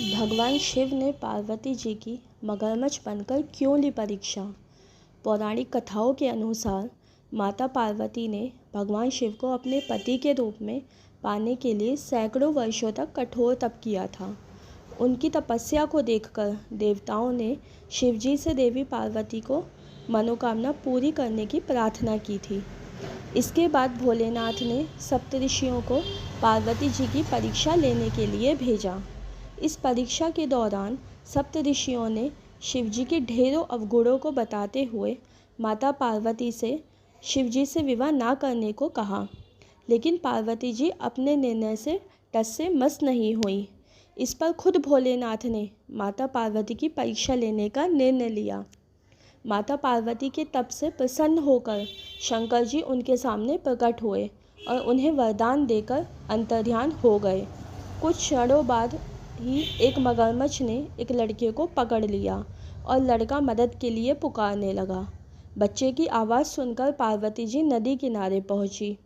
भगवान शिव ने पार्वती जी की मगरमच्छ बनकर क्यों ली परीक्षा। पौराणिक कथाओं के अनुसार माता पार्वती ने भगवान शिव को अपने पति के रूप में पाने के लिए सैकड़ों वर्षों तक कठोर तप किया था। उनकी तपस्या को देखकर देवताओं ने शिव जी से देवी पार्वती को मनोकामना पूरी करने की प्रार्थना की थी। इसके बाद भोलेनाथ ने सप्तऋषियों को पार्वती जी की परीक्षा लेने के लिए भेजा। इस परीक्षा के दौरान सप्तऋषियों ने शिवजी के ढेरों अवगुणों को बताते हुए माता पार्वती से शिवजी से विवाह ना करने को कहा, लेकिन पार्वती जी अपने निर्णय से टस से मस नहीं हुई। इस पर खुद भोलेनाथ ने माता पार्वती की परीक्षा लेने का निर्णय लिया। माता पार्वती के तप से प्रसन्न होकर शंकर जी उनके सामने प्रकट हुए और उन्हें वरदान देकर अंतर्ध्यान हो गए। कुछ क्षणों बाद ही एक मगरमच्छ ने एक लड़के को पकड़ लिया और लड़का मदद के लिए पुकारने लगा। बच्चे की आवाज़ सुनकर पार्वती जी नदी किनारे पहुंची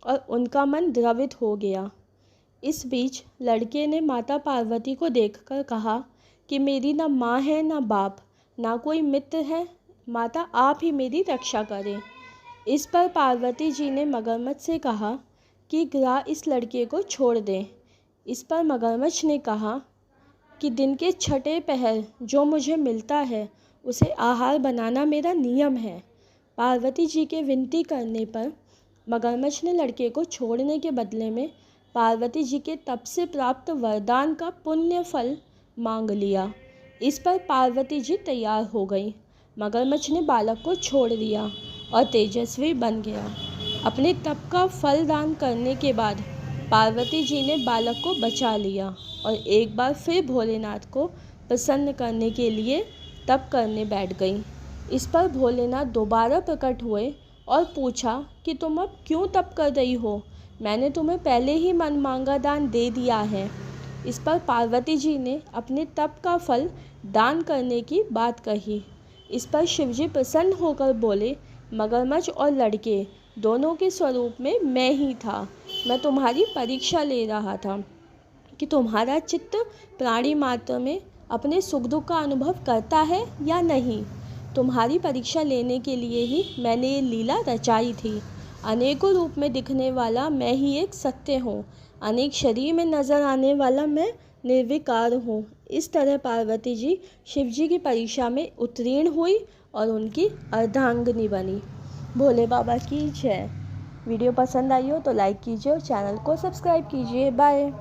और उनका मन द्रवित हो गया। इस बीच लड़के ने माता पार्वती को देखकर कहा कि मेरी ना माँ है ना बाप, ना कोई मित्र है, माता आप ही मेरी रक्षा करें। इस पर पार्वती जी ने मगरमच्छ से कहा कि ग्राह इस लड़के को छोड़ दें। इस पर मगरमच्छ ने कहा कि दिन के छठे पहर जो मुझे मिलता है उसे आहार बनाना मेरा नियम है। पार्वती जी के विनती करने पर मगरमच्छ ने लड़के को छोड़ने के बदले में पार्वती जी के तप से प्राप्त वरदान का पुण्य फल मांग लिया। इस पर पार्वती जी तैयार हो गई। मगरमच्छ ने बालक को छोड़ दिया और तेजस्वी बन गया। अपने तप का फल दान करने के बाद पार्वती जी ने बालक को बचा लिया और एक बार फिर भोलेनाथ को प्रसन्न करने के लिए तप करने बैठ गई। इस पर भोलेनाथ दोबारा प्रकट हुए और पूछा कि तुम अब क्यों तप कर रही हो, मैंने तुम्हें पहले ही मन मांगा दान दे दिया है। इस पर पार्वती जी ने अपने तप का फल दान करने की बात कही। इस पर शिवजी प्रसन्न होकर बोले, मगरमच्छ और लड़के दोनों के स्वरूप में मैं ही था। मैं तुम्हारी परीक्षा ले रहा था कि तुम्हारा चित्त प्राणी मात्र में अपने सुख दुख का अनुभव करता है या नहीं। तुम्हारी परीक्षा लेने के लिए ही मैंने ये लीला रचाई थी। अनेकों रूप में दिखने वाला मैं ही एक सत्य हूँ, अनेक शरीर में नज़र आने वाला मैं निर्विकार हूँ। इस तरह पार्वती जी शिवजी की परीक्षा में उत्तीर्ण हुई और उनकी अर्धांगिनी बनी। भोले बाबा की जय। वीडियो पसंद आई हो तो लाइक कीजिए और चैनल को सब्सक्राइब कीजिए। बाय।